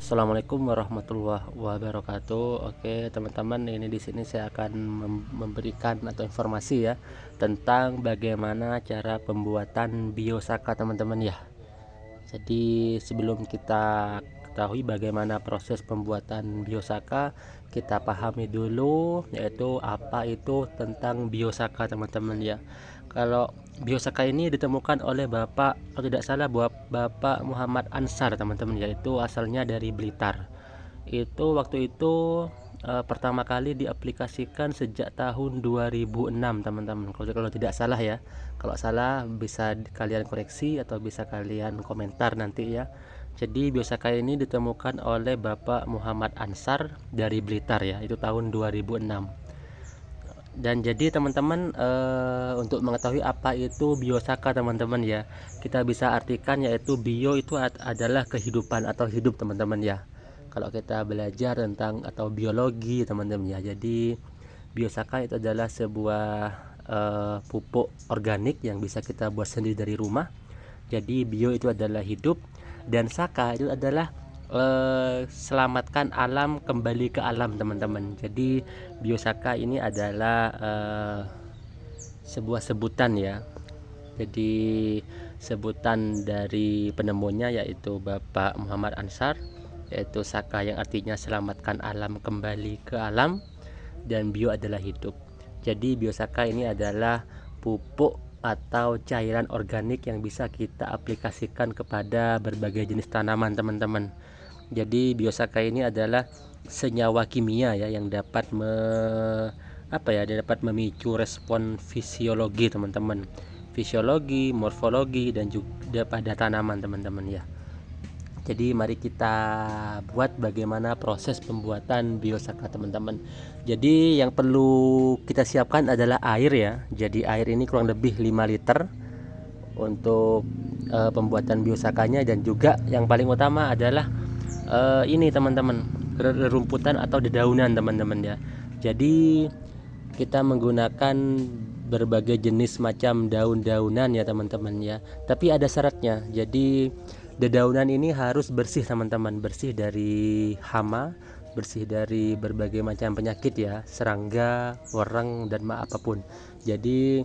Assalamualaikum warahmatullahi wabarakatuh. Oke, teman-teman, ini di sini saya akan memberikan atau informasi ya tentang bagaimana cara pembuatan biosaka, teman-teman ya. Jadi sebelum kita ketahui bagaimana proses pembuatan biosaka, kita pahami dulu yaitu apa itu tentang biosaka, teman-teman ya. Kalau biosaka ini ditemukan oleh Bapak, kalau tidak salah, Bapak Muhammad Ansar, teman-teman, yaitu asalnya dari Blitar. Itu waktu itu pertama kali diaplikasikan sejak tahun 2006, teman-teman. Kalau tidak salah ya. Kalau salah bisa kalian koreksi atau bisa kalian komentar nanti ya. Jadi biosaka ini ditemukan oleh Bapak Muhammad Ansar dari Blitar ya. Itu tahun 2006. Dan jadi teman-teman, untuk mengetahui apa itu biosaka, teman-teman ya, kita bisa artikan yaitu bio itu adalah kehidupan atau hidup, teman-teman ya. Kalau kita belajar tentang atau biologi, teman-teman ya, jadi biosaka itu adalah sebuah pupuk organik yang bisa kita buat sendiri dari rumah. Jadi bio itu adalah hidup dan saka itu adalah selamatkan alam, kembali ke alam, teman-teman. Jadi biosaka ini adalah sebuah sebutan ya. Jadi sebutan dari penemunya yaitu Bapak Muhammad Ansar, yaitu saka yang artinya selamatkan alam, kembali ke alam, dan bio adalah hidup. Jadi biosaka ini adalah pupuk atau cairan organik yang bisa kita aplikasikan kepada berbagai jenis tanaman, teman-teman. Jadi biosaka ini adalah senyawa kimia ya yang dapat dapat memicu respon fisiologi, teman-teman. Fisiologi, morfologi, dan juga pada tanaman, teman-teman ya. Jadi mari kita buat bagaimana proses pembuatan biosaka, teman-teman. Jadi yang perlu kita siapkan adalah air ya. Jadi air ini kurang lebih 5 liter untuk pembuatan biosakanya, dan juga yang paling utama adalah ini, teman-teman, rerumputan atau dedaunan, teman-teman ya. Jadi kita menggunakan berbagai jenis macam daun-daunan ya, teman-teman ya. Tapi ada syaratnya. Jadi dedaunan ini harus bersih, teman-teman, bersih dari hama, bersih dari berbagai macam penyakit ya, serangga, wereng, dan apapun. Jadi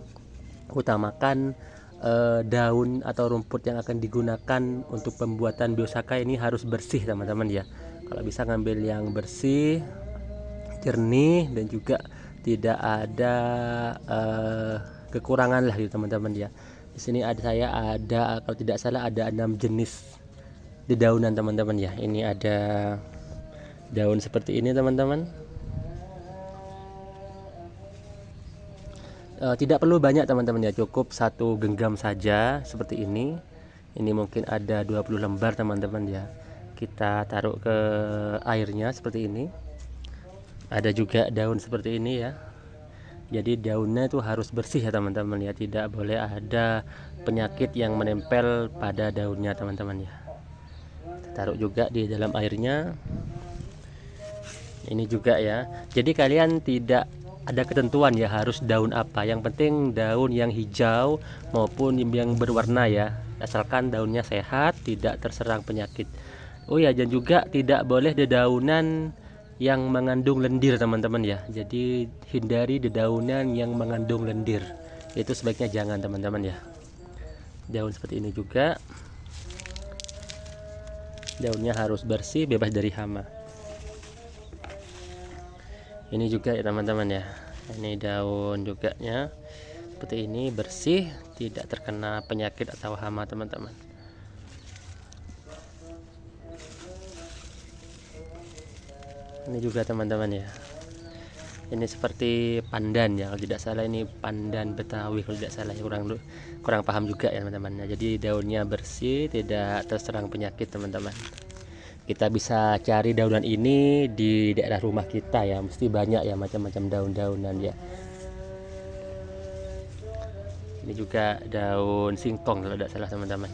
utamakan daun atau rumput yang akan digunakan untuk pembuatan biosaka ini harus bersih, teman-teman ya. Kalau bisa ngambil yang bersih, jernih, dan juga tidak ada kekurangan lah gitu, teman-teman ya. Di sini ada kalau tidak salah ada 6 jenis dedaunan, teman-teman ya. Ini ada daun seperti ini, teman-teman. Tidak perlu banyak, teman-teman ya, cukup 1 genggam saja seperti ini. Ini mungkin ada 20 lembar, teman-teman ya. Kita taruh ke airnya seperti ini. Ada juga daun seperti ini ya. Jadi daunnya itu harus bersih ya, teman-teman ya, tidak boleh ada penyakit yang menempel pada daunnya, teman-teman ya. Kita taruh juga di dalam airnya. Ini juga ya. Jadi kalian tidak ada ketentuan ya harus daun apa, yang penting daun yang hijau maupun yang berwarna ya, asalkan daunnya sehat, tidak terserang penyakit. Oh ya, dan juga tidak boleh dedaunan yang mengandung lendir, teman-teman ya. Jadi hindari dedaunan yang mengandung lendir, itu sebaiknya jangan, teman-teman ya. Daun seperti ini juga daunnya harus bersih, bebas dari hama. Ini juga ya, teman-teman ya, ini daun juga ya, seperti ini, bersih, tidak terkena penyakit atau hama, teman-teman. Ini juga, teman-teman ya, ini seperti pandan ya, kalau tidak salah ini pandan Betawi kalau tidak salah ya, kurang paham juga ya, teman-teman. Jadi daunnya bersih, tidak terserang penyakit, teman-teman. Kita bisa cari daunan ini di daerah rumah kita ya, mesti banyak ya macam-macam daun-daunan ya. Ini juga daun singkong kalau tidak salah, teman-teman.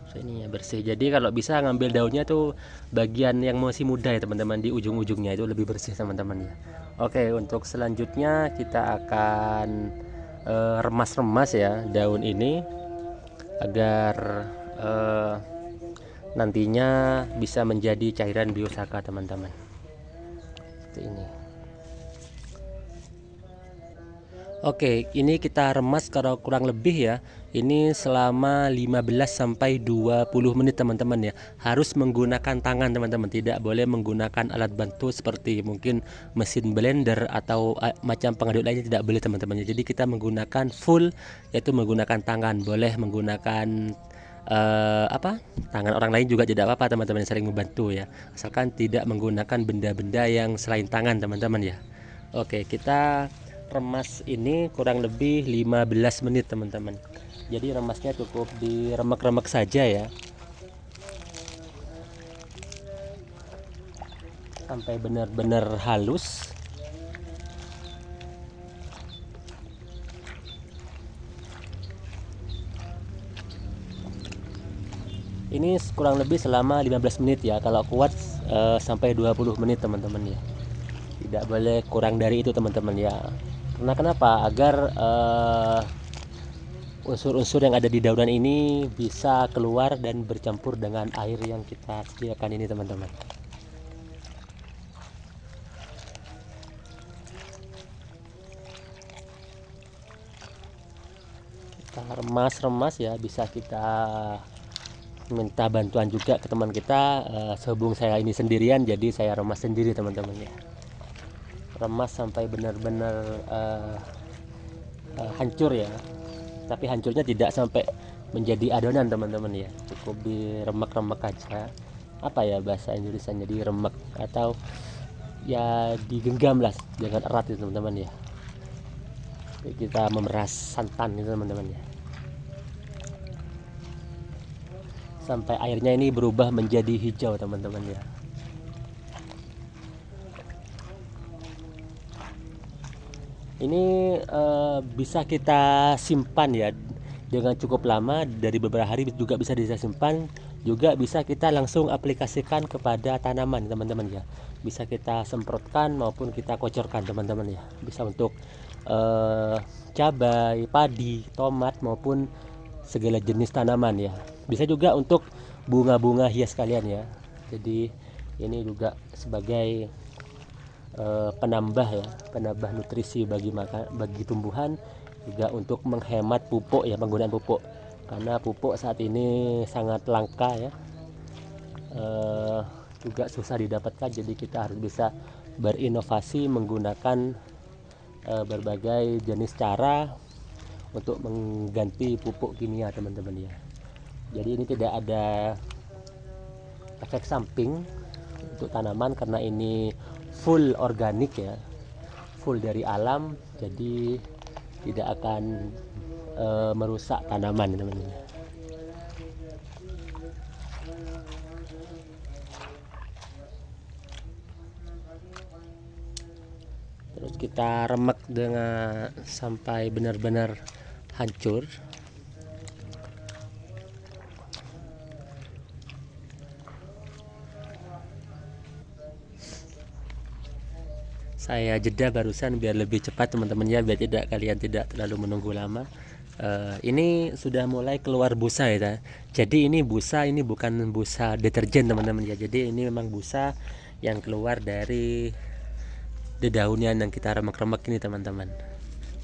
So, ini ya bersih. Jadi kalau bisa ngambil daunnya tuh bagian yang masih muda ya, teman-teman, di ujung-ujungnya itu lebih bersih, teman-teman ya. Oke, untuk selanjutnya kita akan remas-remas ya daun ini agar nantinya bisa menjadi cairan biosaka teman-teman. Seperti ini. Oke, ini kita remas kalau kurang lebih ya. Ini selama 15 sampai 20 menit teman-teman ya. Harus menggunakan tangan teman-teman, tidak boleh menggunakan alat bantu seperti mungkin mesin blender atau macam pengaduk lainnya, tidak boleh teman-teman. Jadi kita menggunakan full, yaitu menggunakan tangan. Boleh menggunakan tangan orang lain juga tidak apa-apa teman-teman, yang saling membantu ya. Asalkan tidak menggunakan benda-benda yang selain tangan teman-teman ya. Oke, kita remas ini kurang lebih 15 menit teman-teman. Jadi remasnya cukup diremek-remek saja ya, sampai benar-benar halus. Ini kurang lebih selama 15 menit ya. Kalau kuat sampai 20 menit teman-teman ya. Tidak boleh kurang dari itu teman-teman ya. Karena kenapa? Agar unsur-unsur yang ada di daunan ini bisa keluar dan bercampur dengan air yang kita sediakan ini teman-teman. Kita remas-remas ya, bisa kita minta bantuan juga ke teman kita. Sehubung saya ini sendirian, jadi saya remas sendiri teman-teman ya. Remas sampai benar-benar hancur ya, tapi hancurnya tidak sampai menjadi adonan teman-teman ya, cukup diremek-remek aja. Apa ya bahasa Indonesianya, diremek atau ya digenggam lah dengan erat itu teman-teman ya. Kita memeras santan itu teman-teman ya, sampai airnya ini berubah menjadi hijau teman-teman ya. Ini bisa kita simpan ya dengan cukup lama, dari beberapa hari juga bisa disimpan. Juga bisa kita langsung aplikasikan kepada tanaman teman-teman ya. Bisa kita semprotkan maupun kita kocorkan teman-teman ya. Bisa untuk cabai, padi, tomat maupun segala jenis tanaman ya. Bisa juga untuk bunga-bunga hias kalian ya. Jadi ini juga sebagai penambah ya, penambah nutrisi bagi tumbuhan, juga untuk menghemat pupuk ya, penggunaan pupuk, karena pupuk saat ini sangat langka ya, juga susah didapatkan. Jadi kita harus bisa berinovasi menggunakan berbagai jenis cara untuk mengganti pupuk kimia teman-teman ya. Jadi ini tidak ada efek samping untuk tanaman karena ini full organik ya, full dari alam, jadi tidak akan merusak tanaman teman-teman. Terus kita remek dengan sampai benar-benar hancur. Saya jeda barusan biar lebih cepat teman-teman ya, biar kalian tidak terlalu menunggu lama. Ini sudah mulai keluar busa ya. Jadi ini busa, ini bukan busa deterjen teman-teman ya. Jadi ini memang busa yang keluar dari dedaunan yang kita remek-remek ini teman-teman.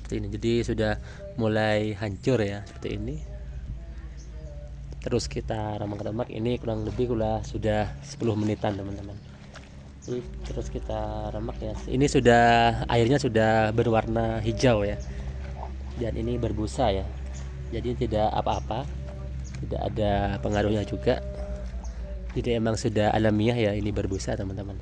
Seperti ini. Jadi sudah mulai hancur ya, seperti ini. Terus kita remek-remek ini kurang lebih sudah 10 menitan teman-teman. Terus kita remek ya, ini sudah airnya sudah berwarna hijau ya, dan ini berbusa ya, jadi tidak apa-apa, tidak ada pengaruhnya juga, jadi emang sudah alamiah ya, ini berbusa teman-teman.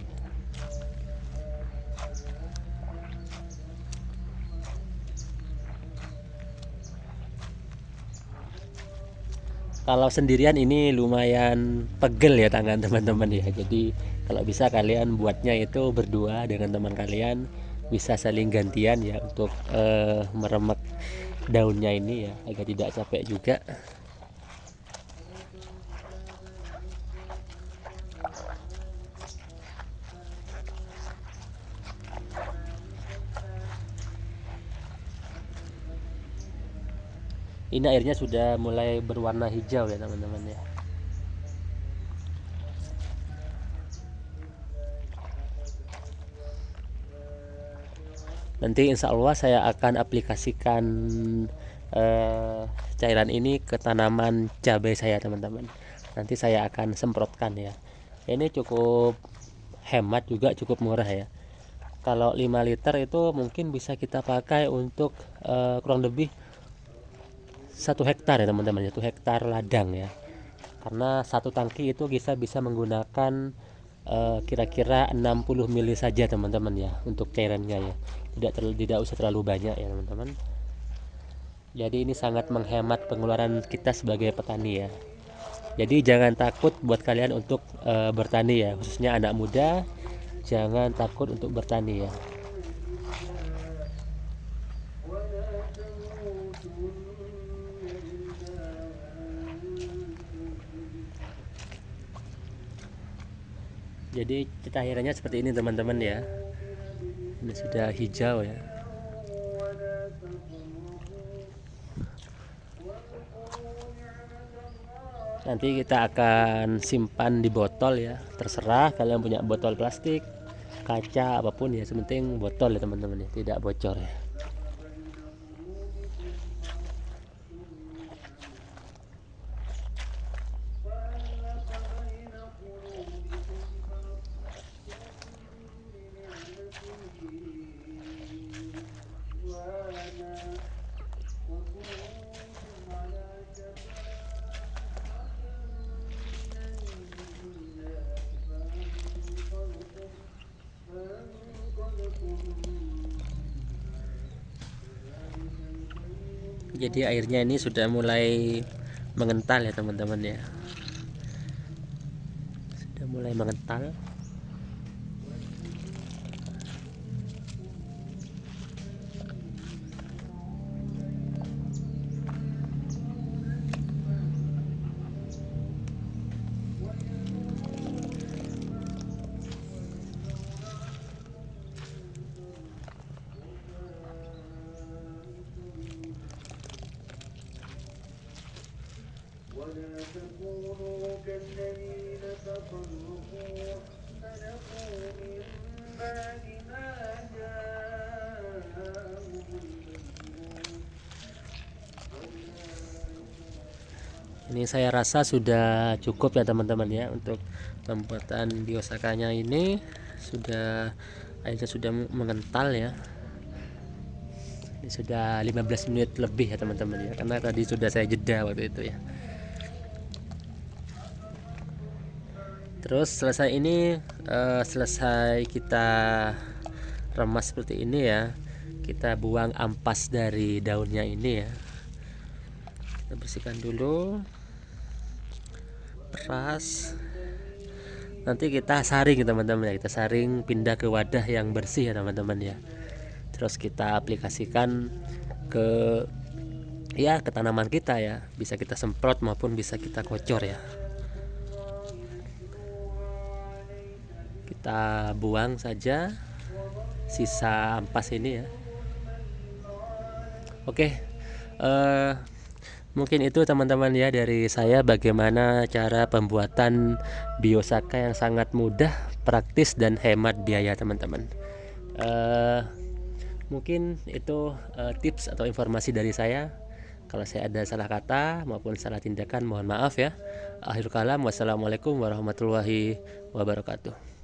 Kalau sendirian ini lumayan pegel ya tangan teman-teman ya. Jadi kalau bisa kalian buatnya itu berdua dengan teman kalian, bisa saling gantian ya untuk meremek daunnya ini ya, agar tidak capek juga. Ini airnya sudah mulai berwarna hijau ya teman-teman ya. Nanti insya Allah saya akan aplikasikan cairan ini ke tanaman cabai saya teman-teman. Nanti saya akan semprotkan ya. Ini cukup hemat juga, cukup murah ya. Kalau 5 liter itu mungkin bisa kita pakai untuk kurang lebih 1 hektar ya teman-teman, 1 hektar ladang ya. Karena satu tangki itu bisa menggunakan kira-kira 60 mili saja teman-teman ya untuk cairannya ya. Tidak usah terlalu banyak ya teman-teman. Jadi ini sangat menghemat pengeluaran kita sebagai petani ya. Jadi jangan takut buat kalian untuk bertani ya, khususnya anak muda, jangan takut untuk bertani ya. Jadi cairannya seperti ini teman-teman ya. Ini sudah hijau ya. Nanti kita akan simpan di botol ya, terserah kalian punya botol plastik, kaca, apapun ya, sepenting botol ya teman-teman ya, tidak bocor ya. Jadi airnya ini sudah mulai mengental ya teman-teman ya, sudah mulai mengental. ولا تكونوا كالذين تفرقوا واختلفوا من بعد ما جاءهم البينات. Ini saya rasa sudah cukup ya teman-teman ya untuk pembuatan biosakanya ini. Airnya sudah mengental ya. Ini sudah 15 menit lebih ya teman-teman ya, karena tadi sudah saya jeda waktu itu ya. Terus selesai ini, selesai kita remas seperti ini ya, kita buang ampas dari daunnya ini ya. Kita bersihkan dulu, peras. Nanti kita saring teman-teman ya, kita saring pindah ke wadah yang bersih ya teman-teman ya. Terus kita aplikasikan ke tanaman kita ya, bisa kita semprot maupun bisa kita kocor ya. Kita buang saja sisa ampas ini ya. Oke, mungkin itu teman-teman ya dari saya, bagaimana cara pembuatan biosaka yang sangat mudah, praktis, dan hemat biaya teman-teman. Mungkin itu tips atau informasi dari saya. Kalau saya ada salah kata maupun salah tindakan, mohon maaf ya. Akhir kalam, wassalamualaikum warahmatullahi wabarakatuh.